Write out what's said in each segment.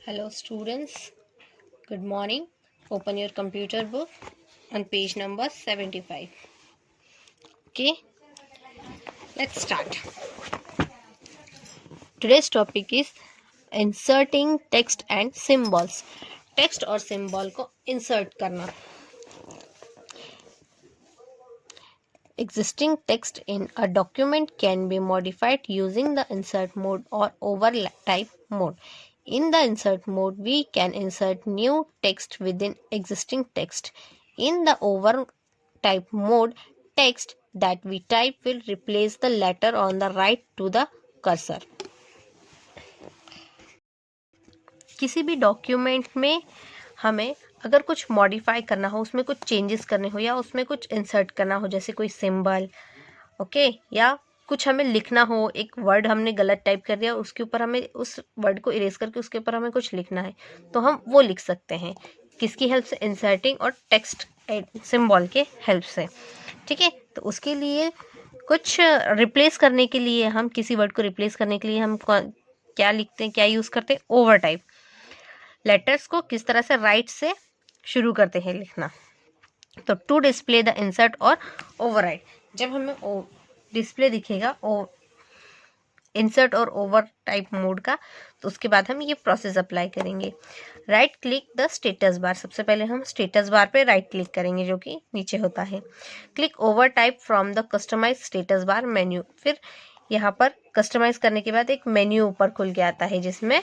Hello students, good morning. Open your computer book on page number 75. Okay, let's start. Today's topic is inserting text and symbols. Text और symbol को insert करना. Existing text in a document can be modified using the insert mode or overtype mode. In the insert mode, we can insert new text within existing text. In the overtype mode, text that we type will replace the letter on the right to the cursor. किसी भी document में हमें अगर कुछ modify करना हो, उसमें कुछ चेंजेस करने हो या उसमें कुछ इंसर्ट करना हो, जैसे कोई सिंबल ओके या कुछ हमें लिखना हो, एक वर्ड हमने गलत टाइप कर दिया, उसके ऊपर हमें उस वर्ड को इरेज करके उसके ऊपर हमें कुछ लिखना है, तो हम वो लिख सकते हैं किसकी हेल्प से? इंसर्टिंग और टेक्स्ट सिंबल के हेल्प से. ठीक है, तो उसके लिए कुछ रिप्लेस करने के लिए हम किसी वर्ड को रिप्लेस करने के लिए हम क्या लिखते हैं, क्या यूज़ करते हैं? ओवरटाइप. लेटर्स को किस तरह से राइट से शुरू करते हैं लिखना. तो टू डिस्प्ले द इंसर्ट और ओवरराइट, जब हमें डिस्प्ले दिखेगा इंसर्ट और ओवर टाइप मोड का, तो उसके बाद हम ये प्रोसेस अप्लाई करेंगे. राइट क्लिक द स्टेटस बार. सबसे पहले हम स्टेटस बार पे राइट क्लिक करेंगे जो कि नीचे होता है. Click over type from the customise status bar menu. फिर यहाँ पर कस्टमाइज करने के बाद एक मेन्यू ऊपर खुल के आता है जिसमें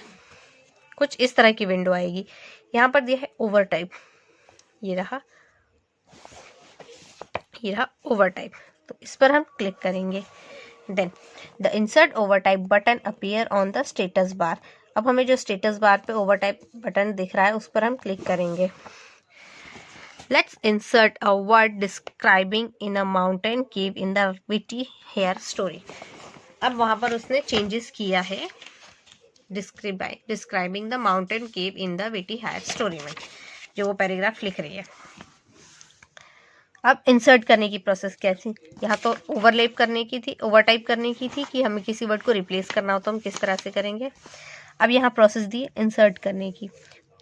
कुछ इस तरह की विंडो आएगी. यहाँ पर दिया है ओवर टाइप, ये रहा ओवर टाइप, तो इस पर हम क्लिक करेंगे. Then the insert overtype button appear on the status bar. अब हमें जो स्टेटस बार पे ओवर टाइप बटन दिख रहा है उस पर हम क्लिक करेंगे. Let's insert a word describing in a mountain cave in the witty hair story. अब वहाँ पर उसने चेंजेस किया है describing the mountain cave in the witty hair story में, जो वो पैराग्राफ लिख रही है. अब इंसर्ट करने की प्रोसेस क्या थी? यहाँ तो ओवरलेप करने की थी, ओवरटाइप करने की थी कि हमें किसी वर्ड को रिप्लेस करना हो तो हम किस तरह से करेंगे. अब यहाँ प्रोसेस दी इंसर्ट करने की.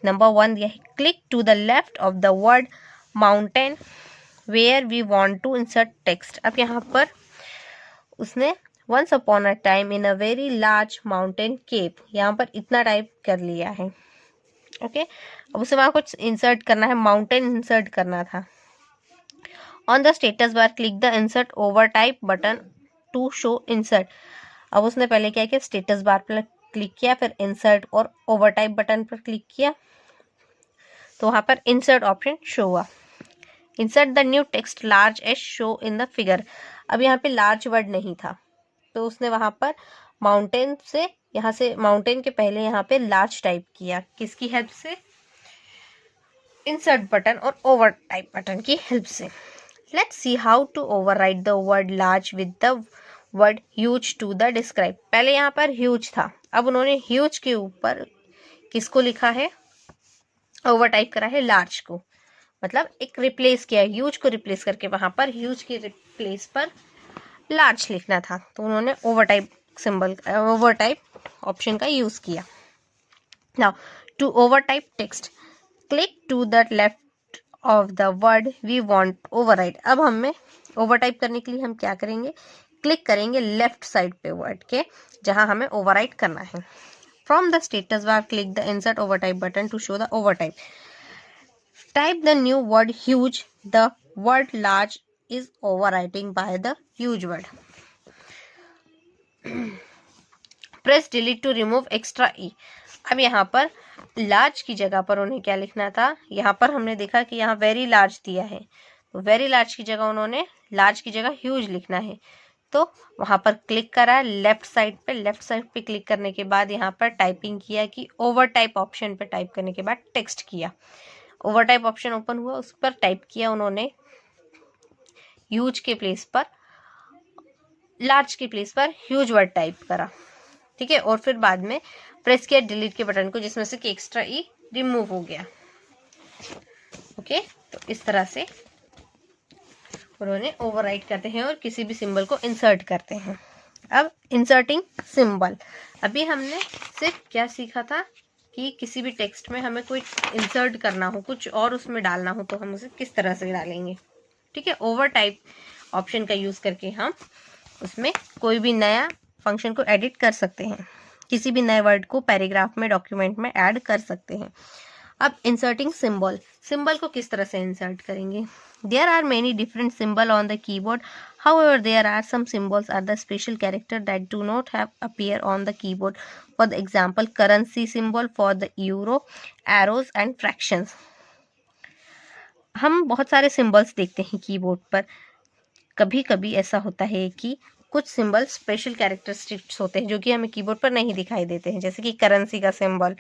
नंबर 1 दिया है click to the left of the word mountain where we want to insert text. अब यहाँ पर उसने once upon a time in a very large mountain cave, यहाँ पर इतना टाइप कर लिया है. ओके, अब उसे वहाँ कुछ इंसर्ट करना है, माउंटेन इंसर्ट करना था. On the status bar click the insert overtype button to show insert. अब उसने पहले क्या किया, स्टेटस बार पर क्लिक किया, फिर इंसर्ट और ओवर टाइप बटन पर क्लिक किया, तो वहाँ पर इंसर्ट ऑप्शन शो हुआ. Insert the new text large as show in the figure. अब यहाँ पे लार्ज वर्ड नहीं था, तो उसने वहाँ पर माउंटेन से, यहाँ से माउंटेन के पहले यहाँ पे लार्ज टाइप किया. किसकी हेल्प से? इंसर्ट बटन और ओवर टाइप बटन की हेल्प से. Let's see how to override the word large with the word huge to the describe. पहले यहाँ पर huge था, अब उन्होंने huge के ऊपर किसको लिखा है? ओवर टाइप करा है large को, मतलब एक रिप्लेस किया है, huge को रिप्लेस करके वहां पर huge के रिप्लेस पर large लिखना था, तो उन्होंने over type symbol, over type option का यूज किया. Now to over type text, click to the left of the word we want overwrite. अब हमें ओवरटाइप करने के लिए हम क्या करेंगे? क्लिक करेंगे लेफ्ट साइड पे वर्ड के जहां हमें ओवरराइट करना है. From the status bar click the insert overtype button to show the overtype. Type the new word huge. The word large is overwriting by the huge word. Press delete to remove extra e. अब यहाँ पर large की जगह पर उन्हें क्या लिखना था? यहाँ पर हमने देखा कि यहाँ वेरी लार्ज दिया है, तो वेरी लार्ज की जगह उन्होंने लार्ज की जगह ह्यूज लिखना है. तो वहाँ पर क्लिक करा लेफ्ट साइड पे क्लिक करने के बाद यहाँ पर टाइपिंग किया कि ओवर टाइप ऑप्शन पे टाइप करने के बाद टेक्स्ट किया. ओवर टाइप ऑप्शन ओपन हुआ, उस पर टाइप किया उन्होंने ह्यूज के प्लेस पर, लार्ज के प्लेस पर ह्यूज वर्ड टाइप करा. ठीक है, और फिर बाद में प्रेस किया डिलीट के बटन को, जिसमें से कि एक्स्ट्रा ई रिमूव हो गया. ओके, तो इस तरह से उन्होंने ओवरराइट करते हैं और किसी भी सिंबल को इंसर्ट करते हैं. अब इंसर्टिंग सिंबल, अभी हमने सिर्फ क्या सीखा था कि किसी भी टेक्स्ट में हमें कोई इंसर्ट करना हो, कुछ और उसमें डालना हो, तो हम उसे किस तरह से डालेंगे। ठीक है, ओवर टाइप ऑप्शन का यूज़ करके हम उसमें कोई भी नया फंक्शन को एडिट कर सकते हैं, किसी भी नए वर्ड को पैराग्राफ में, डॉक्यूमेंट में ऐड कर सकते हैं। अब इंसर्टिंग सिंबल, सिंबल को किस तरह से इंसर्ट करेंगे। There are many different symbol on the keyboard, however there are some symbols are the special character that do not have appear on the keyboard. For the example, currency symbol for the euro, arrows and fractions. हम बहुत सारे symbols देखते हैं keyboard पर। कभी कभी ऐसा होता है कि कुछ सिंबल स्पेशल कैरेक्टरिस्टिक्स होते हैं जो कि हमें कीबोर्ड पर नहीं दिखाई देते हैं, जैसे कि करेंसी का सिंबल,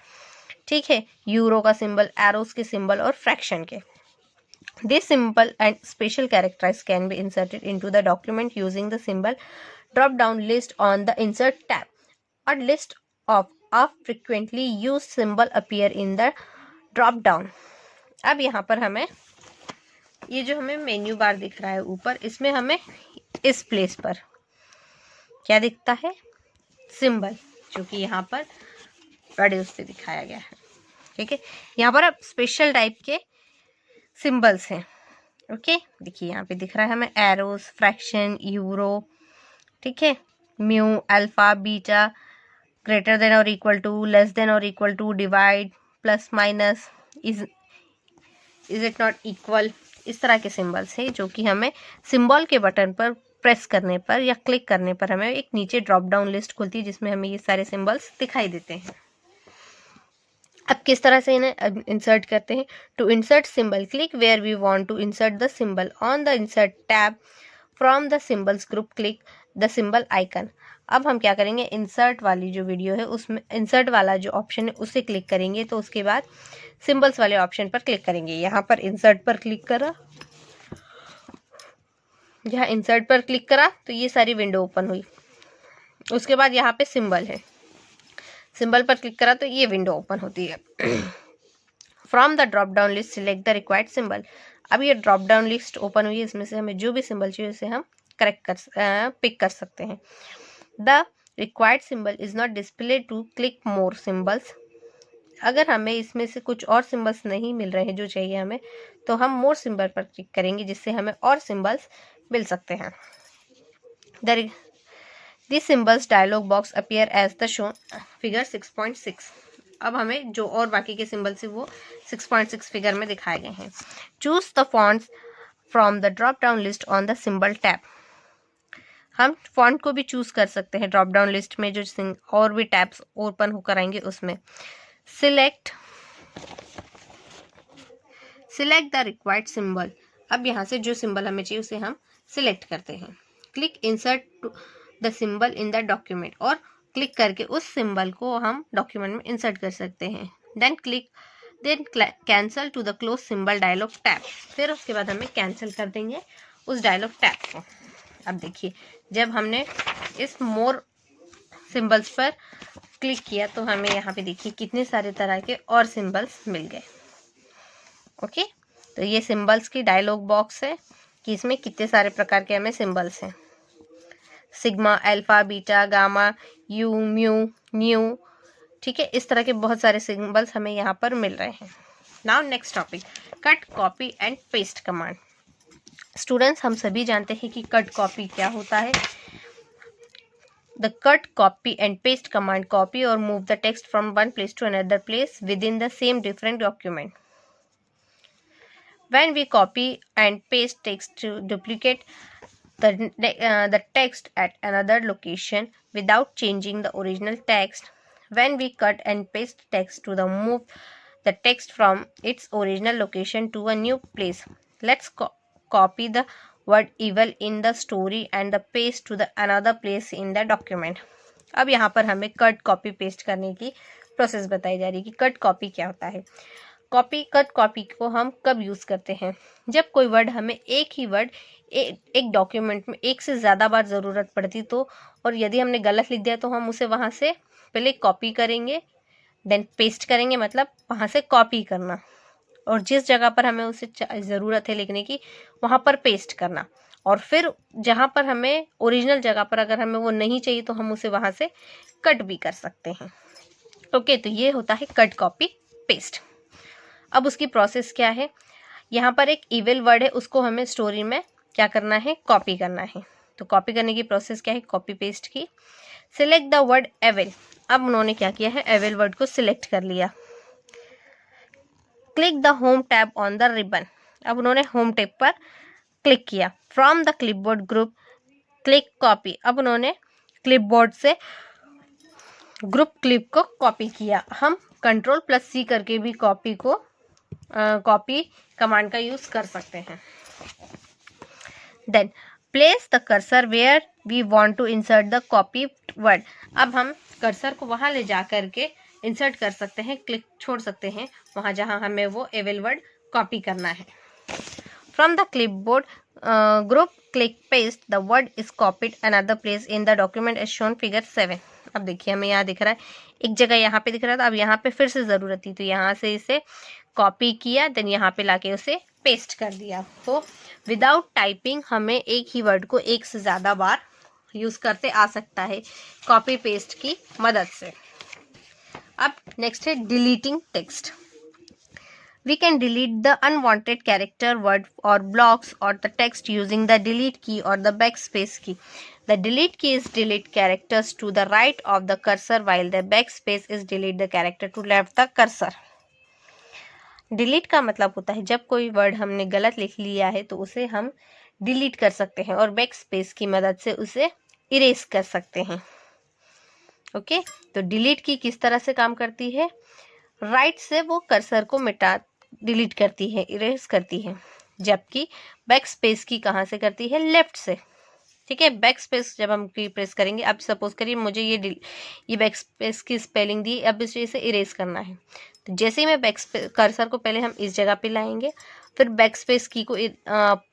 ठीक है, यूरो का सिंबल, एरोस के सिंबल और फ्रैक्शन के। This symbol and special characters can be inserted into the document using the symbol drop-down list on the Insert tab. A list of frequently used symbol appear in the drop-down. अब यहाँ पर हमें ये जो हमें menu bar दिख रहा है ऊपर, इसमें हमें इस प्लेस पर क्या दिखता है, सिंबल, जो कि यहाँ पर बड़े उससे दिखाया गया है। ठीक है, यहाँ पर अब स्पेशल टाइप के सिंबल्स हैं। ओके, देखिए यहाँ पे दिख रहा है हमें एरोस, फ्रैक्शन, यूरो, ठीक है, mu, alpha, beta, greater than और इक्वल टू, लेस देन और equal to, divide, plus minus, is it not equal, इस तरह के सिंबल्स हैं जो कि हमें सिंबल के बटन पर प्रेस करने पर या क्लिक करने पर हमें एक नीचे ड्रॉप डाउन लिस्ट खुलती है जिसमें हमें ये सारे सिंबल्स दिखाई देते हैं। अब किस तरह से इन्हें इंसर्ट करते हैं। To insert symbol, click where we want to insert the symbol on the insert tab, from the symbols group click the symbol icon. अब हम क्या करेंगे, इंसर्ट वाली जो वीडियो है उसमें इंसर्ट वाला जो ऑप्शन है उसे क्लिक करेंगे, तो उसके बाद सिंबल्स वाले ऑप्शन पर क्लिक करेंगे। यहाँ पर इंसर्ट पर क्लिक करा, यहाँ इंसर्ट पर क्लिक करा तो ये सारी विंडो ओपन हुई। उसके बाद यहाँ पे सिंबल है, सिंबल पर क्लिक करा तो ये विंडो ओपन होती है। From the drop down list select the required symbol. अब ये ड्रॉप डाउन लिस्ट ओपन हुई है, इसमें से हमें जो भी सिंबल चाहिए उसे हम पिक कर सकते हैं। The required symbol is not display to click more symbols. अगर हमें इसमें से कुछ और सिंबल्स नहीं मिल रहे हैं जो चाहिए हमें, तो हम मोर सिंबल पर क्लिक करेंगे जिससे हमें और सिंबल्स मिल सकते हैं। These symbols dialog box appear as the shown figure 6.6. अब हमें जो और बाकी के सिंबल्स है वो 6.6 फिगर में दिखाए गए हैं। Choose the fonts from the drop down list on the symbol tab. हम फॉन्ट को भी चूज कर सकते हैं ड्रॉप डाउन लिस्ट में, जो और भी टैब्स ओपन होकर आएंगे उसमें। Select the required symbol. अब यहाँ से जो सिंबल हमें चाहिए उसे हम सिलेक्ट करते हैं। Click insert the symbol in the document, और क्लिक करके उस सिंबल को हम डॉक्यूमेंट में इंसर्ट कर सकते हैं। Then cancel to the close symbol dialog tab. फिर उसके बाद हमें कैंसिल कर देंगे उस डायलॉग टैब को। अब देखिए, जब हमने इस मोर सिंबल्स पर क्लिक किया तो हमें यहाँ पे देखिए कितने सारे तरह के और सिंबल्स मिल गए। ओके, तो ये सिंबल्स की डायलॉग बॉक्स है कि इसमें कितने सारे प्रकार के हमें सिंबल्स हैं। Sigma, alpha, beta, gamma, you, mu, new, ठीक है, इस तरह के बहुत सारे सिंबल्स हमें यहाँ पर मिल रहे हैं। Now next topic, cut, copy and paste command. Students, हम सभी जानते हैं कि कट कॉपी क्या होता है। The cut, copy and paste command copy और move the text from one place to another place within the same different document. When we copy and paste text to duplicate the text at another location without changing the original text. When we cut and paste text to move the text from its original location to a new place. Let's copy the word evil in the story and the paste to the another place in the document. अब यहाँ पर हमें cut, copy, paste करने की process बताई जा रही है कि कट कॉपी क्या होता है। कट कॉपी को हम कब यूज़ करते हैं, जब कोई वर्ड हमें एक ही वर्ड एक डॉक्यूमेंट में एक से ज़्यादा बार ज़रूरत पड़ती तो, और यदि हमने गलत लिख दिया तो हम उसे वहाँ से पहले कॉपी करेंगे, देन पेस्ट करेंगे, मतलब वहाँ से कॉपी करना, और जिस जगह पर हमें उसे ज़रूरत है लिखने की वहाँ पर पेस्ट करना, और फिर जहाँ पर हमें ओरिजिनल जगह पर अगर हमें वो नहीं चाहिए तो हम उसे वहाँ से कट भी कर सकते हैं। ओके, तो ये होता है कट कॉपी पेस्ट। अब उसकी प्रोसेस क्या है, यहाँ पर एक इविल वर्ड है, उसको हमें स्टोरी में क्या करना है, कॉपी करना है। तो कॉपी करने की प्रोसेस क्या है, कॉपी पेस्ट की। सिलेक्ट द वर्ड एविल, अब उन्होंने क्या किया है, एविल वर्ड को सिलेक्ट कर लिया। Click the home tab on the ribbon, अब उन्होंने होम टैब पर क्लिक किया। From the clipboard group click copy, अब उन्होंने क्लिपबोर्ड से ग्रुप क्लिप को कॉपी किया। हम Ctrl+C करके भी कॉपी को कॉपी कमांड का यूज कर सकते हैं। Then place the cursor where we want to insert the copy word, अब हम कर्सर को वहां ले जा करके इंसर्ट कर सकते हैं, क्लिक छोड़ सकते हैं वहां जहां हमें वो एविल वर्ड कॉपी करना है। From the clipboard group click paste the word is copied another place in the document as shown figure 7। अब देखिए हमें यहाँ दिख रहा है, एक जगह यहाँ पे दिख रहा था, अब यहाँ पे फिर से जरूरत थी तो यहाँ से इसे कॉपी किया, देन यहाँ पे लाके उसे पेस्ट कर दिया। तो विदाउट टाइपिंग हमें एक ही वर्ड को एक से ज्यादा बार यूज करते आ सकता है कॉपी पेस्ट की मदद से। अब नेक्स्ट है deleting text. We can delete the unwanted character, word or blocks or the text using the delete key or the backspace key. The delete key is delete characters to the right of the cursor while the backspace is delete the character to left the cursor. delete का मतलब होता है जब कोई word हमने गलत लिख लिया है तो उसे हम डिलीट कर सकते हैं और बैकस्पेस की मदद से उसे इरेज कर सकते हैं। ओके, तो डिलीट की किस तरह से काम करती है, राइट से वो कर्सर को डिलीट करती है, इरेज करती है, जबकि बैक स्पेस की कहाँ से करती है, लेफ्ट से। ठीक है, बैक स्पेस जब हम की प्रेस करेंगे, अब सपोज करिए मुझे ये बैक स्पेस की स्पेलिंग दी, अब इसे इरेज करना है, तो जैसे ही मैं बैक कर्सर को पहले हम इस जगह पे लाएंगे, फिर बैक स्पेस की को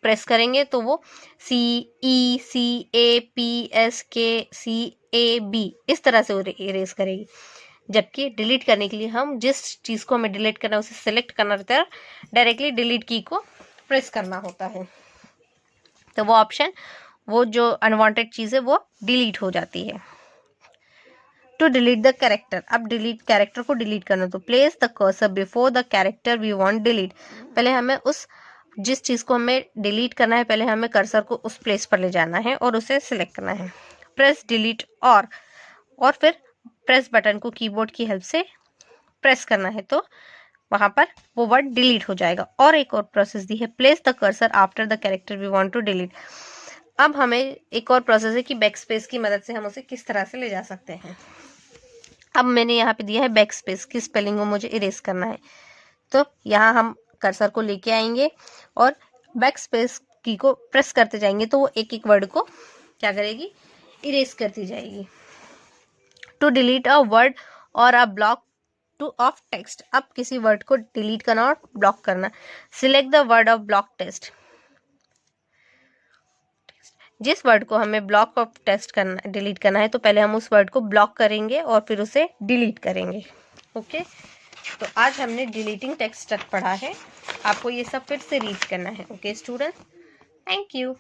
प्रेस करेंगे तो वो CECAPSKCAB इस तरह से इरेज करेगी। जबकि डिलीट करने के लिए हम जिस चीज को हमें डिलीट करना है उसे सिलेक्ट करना रहता है, डायरेक्टली डिलीट की को प्रेस करना होता है, तो वो ऑप्शन, वो जो अनवांटेड चीज है वो डिलीट हो जाती है। टू डिलीट द कैरेक्टर, अब डिलीट कैरेक्टर को डिलीट करना, तो place the cursor before the character we want delete, पहले हमें उस जिस चीज को हमें डिलीट करना है पहले हमें कर्सर को उस प्लेस पर ले जाना है और उसे सिलेक्ट करना है। प्रेस डिलीट और फिर प्रेस बटन को कीबोर्ड की हेल्प से प्रेस करना है तो वहां पर वो वर्ड डिलीट हो जाएगा। और एक और प्रोसेस दी है, place the cursor after the character we want to delete. अब हमें एक और प्रोसेस है कि बैक स्पेस की मदद से हम उसे किस तरह से ले जा सकते हैं। अब मैंने यहाँ पे दिया है बैक स्पेस की स्पेलिंग को मुझे इरेज करना है, तो यहाँ हम कर्सर को लेके आएंगे और बैक स्पेस की को प्रेस करते जाएंगे तो वो एक एक वर्ड को क्या करेगी, इरेज करती जाएगी। टू डिलीट अ वर्ड और a block two of text, अब किसी वर्ड को डिलीट करना और ब्लॉक करना। Select the word of block text, जिस वर्ड को हमें ब्लॉक ऑफ टेक्स्ट करना डिलीट करना है तो पहले हम उस वर्ड को ब्लॉक करेंगे और फिर उसे डिलीट करेंगे। ओके, तो आज हमने डिलीटिंग टेक्स्ट तक पढ़ा है, आपको ये सब फिर से रीड करना है। Okay student, thank you.